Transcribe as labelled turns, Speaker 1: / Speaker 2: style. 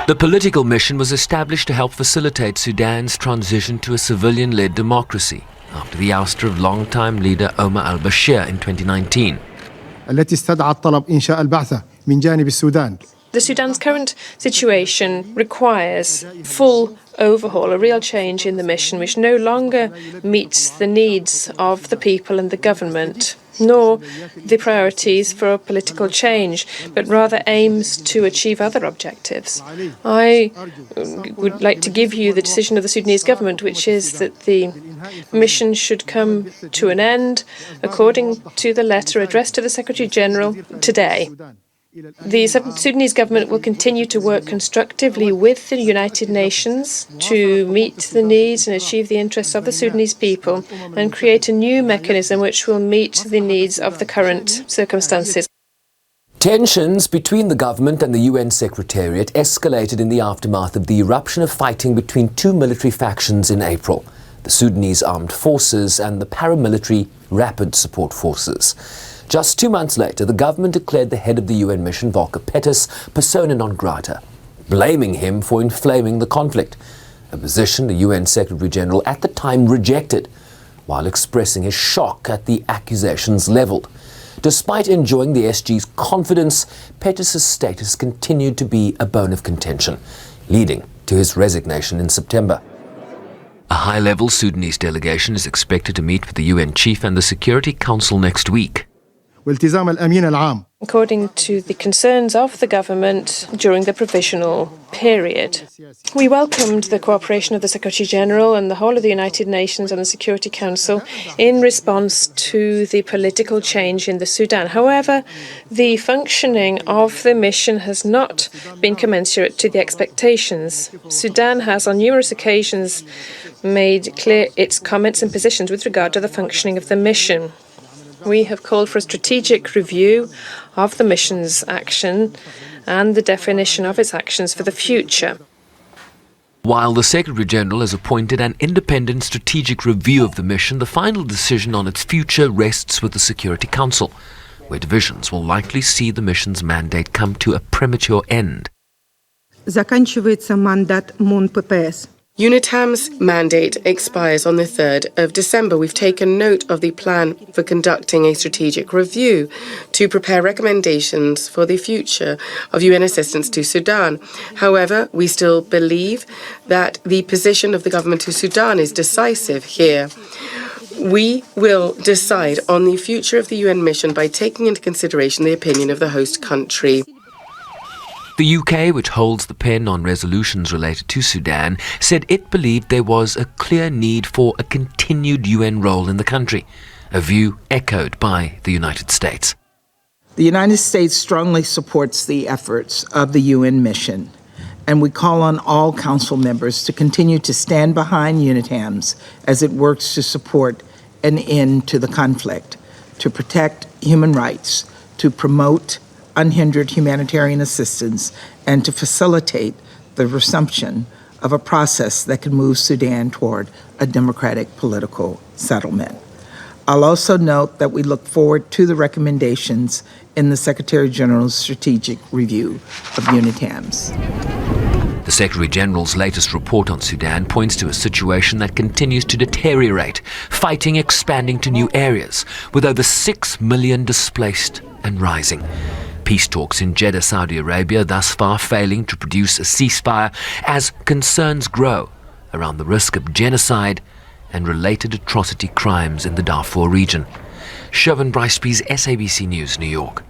Speaker 1: The political mission was established to help facilitate Sudan's transition to a civilian-led democracy after the ouster of longtime leader Omar al-Bashir in 2019.
Speaker 2: التي استدعت طلب إنشاء البعثة من جانب السودان.
Speaker 3: The Sudan's current situation requires full overhaul, a real change in the mission, which no longer meets the needs of the people and the government, nor the priorities for political change, but rather aims to achieve other objectives. I would like to give you the decision of the Sudanese government, which is that the mission should come to an end according to the letter addressed to the Secretary-General today. The Sudanese government will continue to work constructively with the United Nations to meet the needs and achieve the interests of the Sudanese people and create a new mechanism which will meet the needs of the current circumstances.
Speaker 1: Tensions between the government and the UN Secretariat escalated in the aftermath of the eruption of fighting between two military factions in April, the Sudanese Armed Forces and the paramilitary Rapid Support Forces. Just 2 months later, the government declared the head of the UN mission, Volker Perthes, persona non grata, blaming him for inflaming the conflict, a position the UN Secretary-General at the time rejected, while expressing his shock at the accusations levelled. Despite enjoying the SG's confidence, Perthes' status continued to be a bone of contention, leading to his resignation in September. A high-level Sudanese delegation is expected to meet with the UN chief and the Security Council next week.
Speaker 2: والتزام الأمين العام.
Speaker 3: According to the concerns of the government during the provisional period. We welcomed the cooperation of the Secretary-General and the whole of the United Nations and the Security Council in response to the political change in the Sudan. However, the functioning of the mission has not been commensurate to the expectations. Sudan has on numerous occasions made clear its comments and positions with regard to the functioning of the mission. We have called for a strategic review of the mission's action and the definition of its actions for the future.
Speaker 1: While the Secretary-General has appointed an independent strategic review of the mission, the final decision on its future rests with the Security Council, where divisions will likely see the mission's mandate come to a premature end.
Speaker 4: Заканчивается мандат МОН-ППС.
Speaker 5: UNITAMS' mandate expires on the 3rd of December. We've taken note of the plan for conducting a strategic review to prepare recommendations for the future of UN assistance to Sudan. However, we still believe that the position of the government of Sudan is decisive here. We will decide on the future of the UN mission by taking into consideration the opinion of the host country.
Speaker 1: The UK, which holds the pen on resolutions related to Sudan, said it believed there was a clear need for a continued UN role in the country, a view echoed by the United States.
Speaker 6: The United States strongly supports the efforts of the UN mission, and we call on all Council members to continue to stand behind UNITAMS as it works to support an end to the conflict, to protect human rights, to promote unhindered humanitarian assistance, and to facilitate the resumption of a process that can move Sudan toward a democratic political settlement. I'll also note that we look forward to the recommendations in the Secretary-General's strategic review of UNITAMS.
Speaker 1: The Secretary-General's latest report on Sudan points to a situation that continues to deteriorate, fighting expanding to new areas, with over 6 million displaced and rising. Peace talks in Jeddah, Saudi Arabia, thus far failing to produce a ceasefire as concerns grow around the risk of genocide and related atrocity crimes in the Darfur region. Siobhan Bryceby's SABC News, New York.